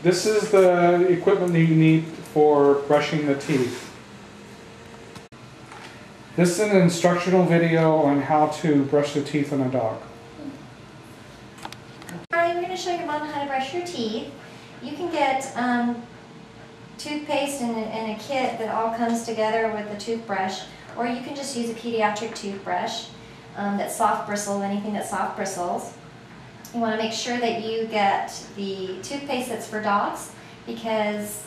This is the equipment that you need for brushing the teeth. This is an instructional video on how to brush the teeth on a dog. Alright, we're going to show your mom how to brush your teeth. You can get toothpaste in a kit that all comes together with the toothbrush, or you can just use a pediatric toothbrush that's soft bristled, anything that's soft bristles. You want to make sure that you get the toothpaste that's for dogs, because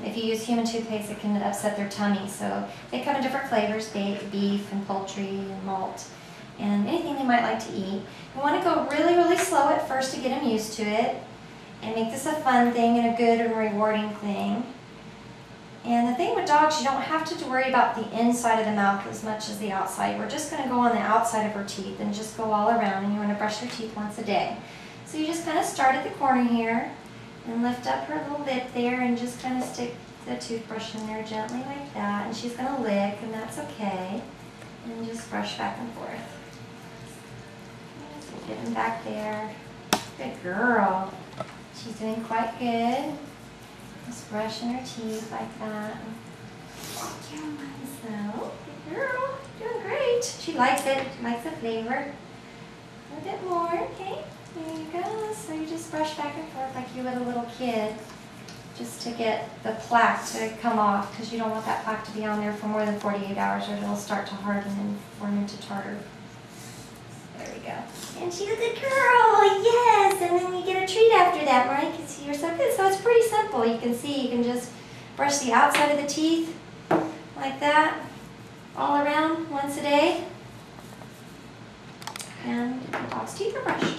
if you use human toothpaste it can upset their tummy. So they come in different flavors, beef and poultry and malt and anything they might like to eat. You want to go really, really slow at first to get them used to it and make this a fun thing and a good and rewarding thing. And the thing with dogs, you don't have to worry about the inside of the mouth as much as the outside. We're just going to go on the outside of her teeth and just go all around, and you want to brush her teeth once a day. So you just kind of start at the corner here and lift up her little lip there and just kind of stick the toothbrush in there gently like that. And she's going to lick, and that's okay. And just brush back and forth. So get them back there. Good girl. She's doing quite good. Just brushing her teeth like that. So, good girl, doing great. She likes it. She likes the flavor. A bit more, okay? There you go. So you just brush back and forth like you would a little kid, just to get the plaque to come off, because you don't want that plaque to be on there for more than 48 hours or it'll start to harden and form into tartar. There we go. And she's a good girl, yes! And then you get a treat after that, right? Because you're so good. So it's pretty simple. You can see, you can just brush the outside of the teeth like that, all around once a day. And the dog's teeth are brushed.